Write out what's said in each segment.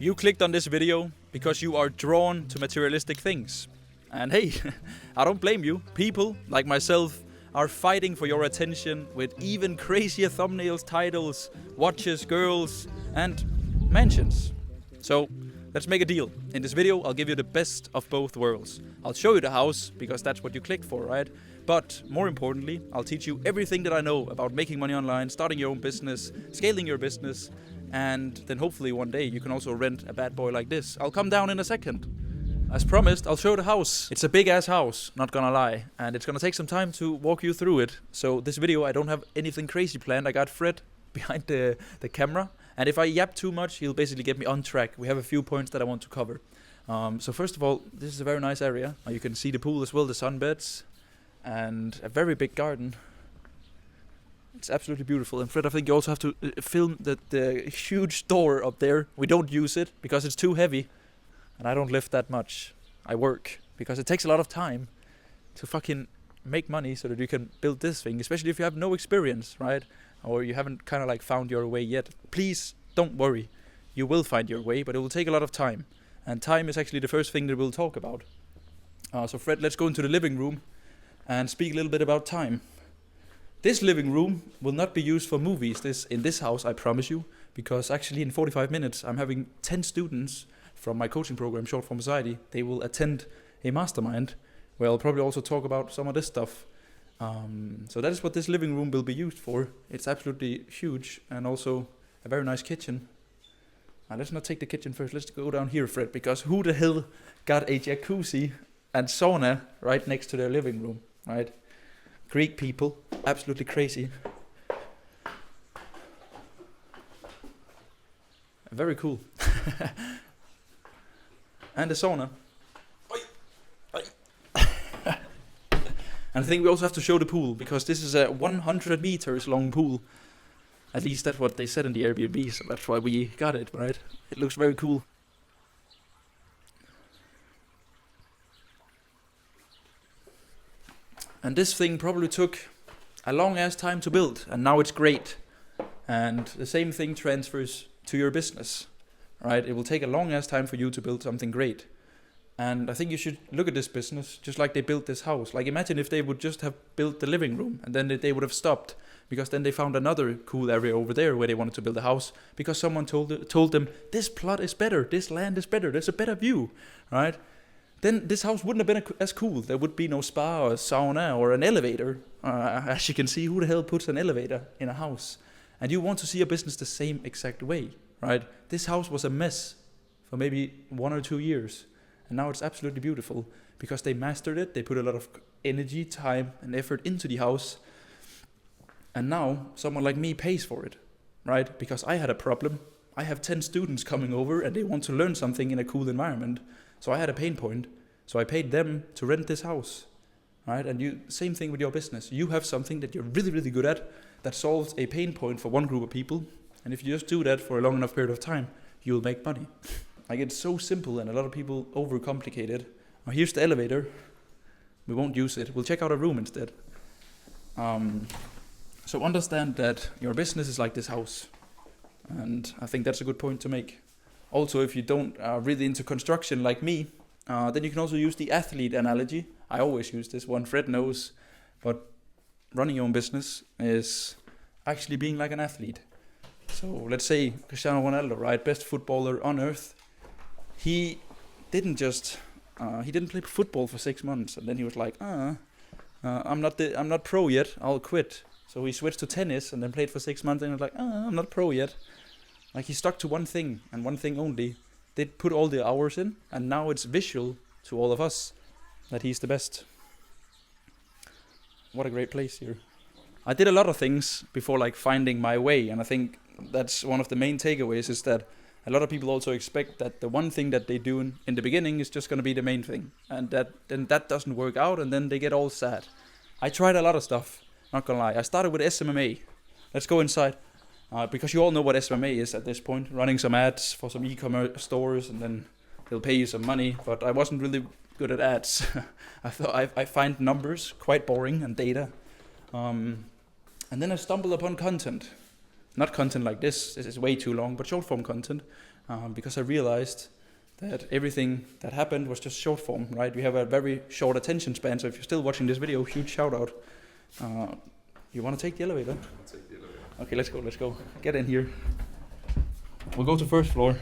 You clicked on this video because you are drawn to materialistic things. And hey, I don't blame you. People, like myself, are fighting for your attention with even crazier thumbnails, titles, watches, girls, and mansions. So, let's make a deal. In this video, I'll give you the best of both worlds. I'll show you the house, because that's what you clicked for, right? But more importantly, I'll teach you everything that I know about making money online, starting your own business, scaling your business, and then hopefully one day you can also rent a bad boy like this. I'll come down in a second. As promised, I'll show the house. It's a big ass house, not gonna lie, and it's gonna take some time to walk you through it. So this video, I don't have anything crazy planned. I got Fred behind the camera, and if I yap too much, he'll basically get me on track. We have a few points that I want to cover. So first of all, this is a very nice area. You can see the pool as well, the sunbeds, and a very big garden. It's absolutely beautiful. And Fred, I think you also have to film the huge door up there. We don't use it because it's too heavy. And I don't lift that much. I work because it takes a lot of time to fucking make money so that you can build this thing, especially if you have no experience, right? Or you haven't kind of like found your way yet. Please don't worry. You will find your way, but it will take a lot of time. And time is actually the first thing that we'll talk about. So Fred, let's go into the living room and speak a little bit about time. This living room will not be used for movies in this house, I promise you, because actually in 45 minutes I'm having 10 students from my coaching program, Short Form Society. They will attend a mastermind where I'll probably also talk about some of this stuff. So that is what this living room will be used for. It's absolutely huge, and also a very nice kitchen. Let's not take the kitchen first, let's go down here, Fred, because who the hell got a jacuzzi and sauna right next to their living room, right? Greek people, absolutely crazy. Very cool. And a sauna. And I think we also have to show the pool, because this is a 100 meters long pool. At least that's what they said in the Airbnb, so that's why we got it, right? It looks very cool. And this thing probably took a long ass time to build, and now it's great. And the same thing transfers to your business, right? It will take a long ass time for you to build something great. And I think you should look at this business just like they built this house. Like, imagine if they would just have built the living room and then they would have stopped, because then they found another cool area over there where they wanted to build a house, because someone told them, this plot is better, this land is better, there's a better view, right? Then this house wouldn't have been as cool. There would be no spa or sauna or an elevator. As you can see, who the hell puts an elevator in a house? And you want to see a business the same exact way, right? This house was a mess for maybe 1 or 2 years. And now it's absolutely beautiful because they mastered it. They put a lot of energy, time, and effort into the house. And now someone like me pays for it, right? Because I had a problem. I have 10 students coming over and they want to learn something in a cool environment. So I had a pain point, so I paid them to rent this house, right? And same thing with your business. You have something that you're really, really good at that solves a pain point for one group of people. And if you just do that for a long enough period of time, you'll make money. Like, it's so simple, and a lot of people overcomplicate it. Now, here's the elevator. We won't use it. We'll check out a room instead. So understand that your business is like this house. And I think that's a good point to make. Also, if you don't really into construction like me, then you can also use the athlete analogy. I always use this one, Fred knows. But running your own business is actually being like an athlete. So let's say Cristiano Ronaldo, right? Best footballer on earth. He didn't play football for 6 months. And then he was like, I'm not pro yet, I'll quit. So he switched to tennis and then played for 6 months and he was like, I'm not pro yet. Like, he stuck to one thing and one thing only. They put all the hours in, and now it's visual to all of us that he's the best. What a great place here. I did a lot of things before, like, finding my way, and I think that's one of the main takeaways, is that a lot of people also expect that the one thing that they do in the beginning is just going to be the main thing, and that doesn't work out, and then they get all sad. I tried a lot of stuff, not gonna lie. I started with SMMA. Let's go inside. Because you all know what SMMA is at this point, running some ads for some e-commerce stores, and then they'll pay you some money, but I wasn't really good at ads. I find numbers quite boring and data. And then I stumbled upon content. Not content like this is way too long, but short form content. because I realized that everything that happened was just short form, right? We have a very short attention span, so if you're still watching this video, huge shout out. You want to take the elevator? I'll take the elevator. Okay, let's go. Get in here. We'll go to first floor.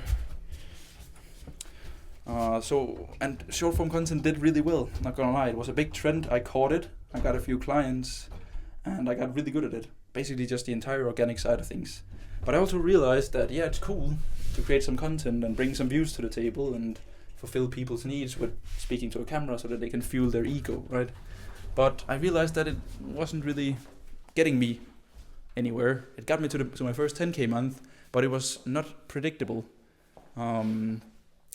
And short form content did really well, not gonna lie. It was a big trend, I caught it, I got a few clients, and I got really good at it. Basically just the entire organic side of things. But I also realized that, yeah, it's cool to create some content and bring some views to the table and fulfill people's needs with speaking to a camera so that they can fuel their ego, right? But I realized that it wasn't really getting me anywhere. It got me to my first 10K month, but it was not predictable.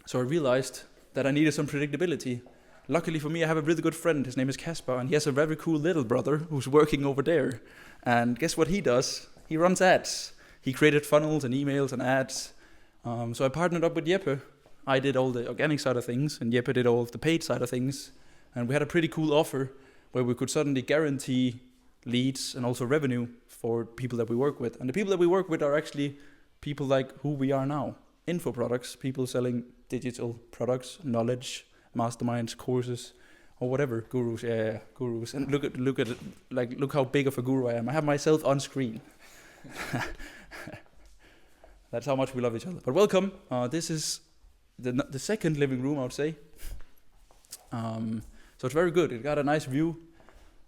So I realized that I needed some predictability. Luckily for me, I have a really good friend. His name is Casper, and he has a very cool little brother who's working over there. And guess what he does? He runs ads. He created funnels and emails and ads. So I partnered up with Jeppe. I did all the organic side of things, and Jeppe did all of the paid side of things. And we had a pretty cool offer where we could suddenly guarantee leads and also revenue for people that we work with. And the people that we work with are actually people like who we are now. Info products, people selling digital products, knowledge, masterminds, courses, or whatever. Gurus, yeah, gurus. And look at it, like look how big of a guru I am. I have myself on screen. That's how much we love each other. But welcome. This is the second living room, I would say. So it's very good. It got a nice view.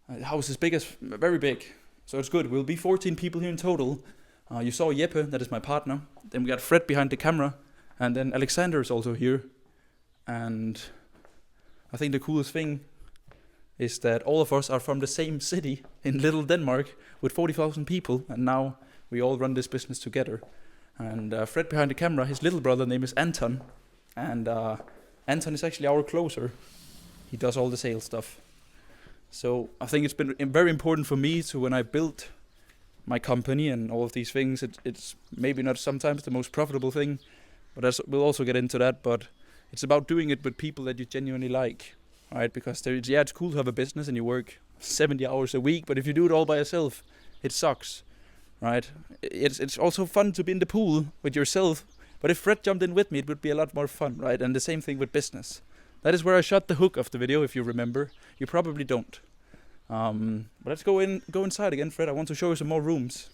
The house is very big. So it's good. We'll be 14 people here in total. You saw Jeppe, that is my partner. Then we got Fred behind the camera. And then Alexander is also here. And I think the coolest thing is that all of us are from the same city in Little Denmark with 40,000 people. And now we all run this business together. And Fred behind the camera, his little brother name is Anton. And Anton is actually our closer. He does all the sales stuff. So I think it's been very important for me to, when I built my company and all of these things, it's maybe not sometimes the most profitable thing, but we'll also get into that. But it's about doing it with people that you genuinely like, right? Because it's cool to have a business and you work 70 hours a week, but if you do it all by yourself, it sucks, right? It's also fun to be in the pool with yourself, but if Fred jumped in with me, it would be a lot more fun, right? And the same thing with business. That is where I shot the hook of the video, if you remember. You probably don't. But let's go inside again, Fred. I want to show you some more rooms.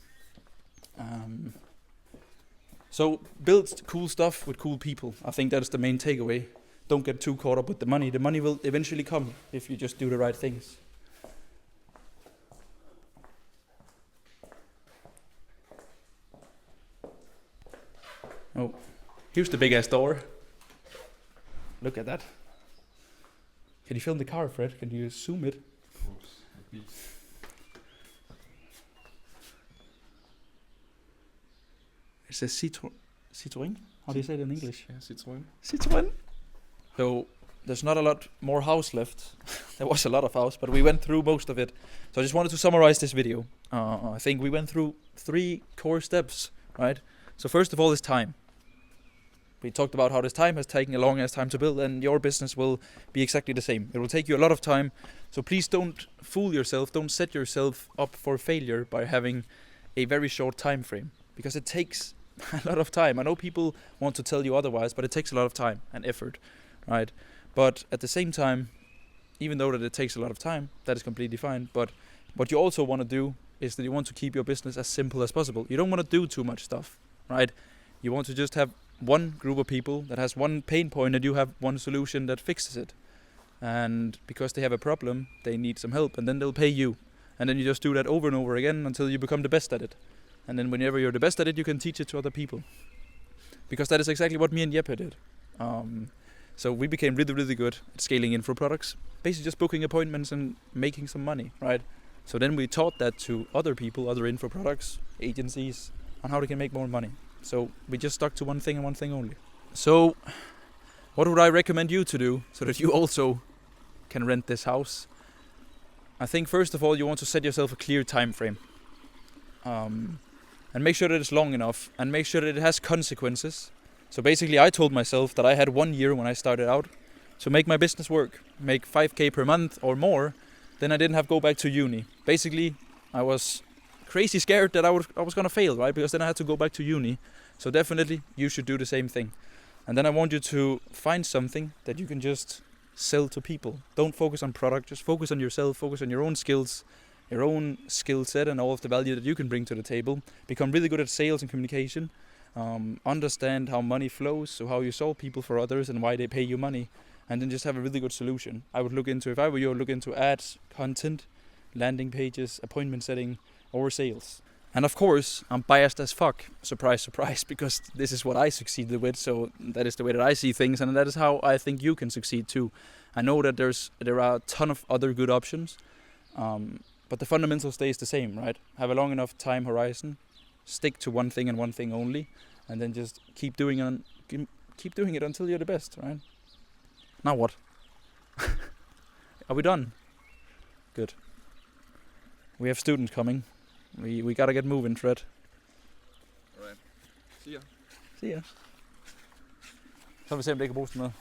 So build cool stuff with cool people. I think that is the main takeaway. Don't get too caught up with the money. The money will eventually come if you just do the right things. Oh, here's the big ass door. Look at that. Can you film the car, Fred? Can you zoom it? Of course. It's a Citroën? How do you say it in English? Yeah, Citroën. Citroën. So there's not a lot more house left. There was a lot of house, but we went through most of it. So I just wanted to summarize this video. I think we went through 3 core steps, right? So first of all is time. We talked about how this time has taken a long ass time to build, and your business will be exactly the same. It will take you a lot of time. So please don't fool yourself. Don't set yourself up for failure by having a very short time frame, because it takes a lot of time. I know people want to tell you otherwise, but it takes a lot of time and effort, right? But at the same time, even though that it takes a lot of time, that is completely fine. But what you also want to do is that you want to keep your business as simple as possible. You don't want to do too much stuff, right? You want to just have one group of people that has one pain point, and you have one solution that fixes it. And because they have a problem, they need some help, and then they'll pay you. And then you just do that over and over again until you become the best at it. And then whenever you're the best at it, you can teach it to other people. Because that is exactly what me and Jeppe did. So we became really, really good at scaling info products. Basically just booking appointments and making some money, right? So then we taught that to other people, other info products, agencies, on how they can make more money. So we just stuck to one thing and one thing only. So what would I recommend you to do so that you also can rent this house? I think first of all, you want to set yourself a clear time frame. And make sure that it's long enough, and make sure that it has consequences. So basically I told myself that I had 1 year when I started out to make my business work, make 5K per month or more. Then I didn't have to go back to uni. Basically I was crazy scared that I was gonna fail, right? Because then I had to go back to uni. So definitely you should do the same thing. And then I want you to find something that you can just sell to people. Don't focus on product, just focus on yourself, focus on your own skills, your own skill set and all of the value that you can bring to the table. Become really good at sales and communication. Understand how money flows, so how you solve people for others and why they pay you money. And then just have a really good solution. I would look into, if I were you, I would look into ads, content, landing pages, appointment setting, or sales. And of course, I'm biased as fuck. Surprise, surprise, because this is what I succeeded with, so that is the way that I see things, and that is how I think you can succeed too. I know that there are a ton of other good options, but the fundamental stays the same, right? Have a long enough time horizon, stick to one thing and one thing only, and then just keep doing it until you're the best, right? Now what? Are we done? Good. We have students coming. We gotta get moving, Fred. Alright. See ya. See ya. Så vil vi se, om det kan bruges til noget.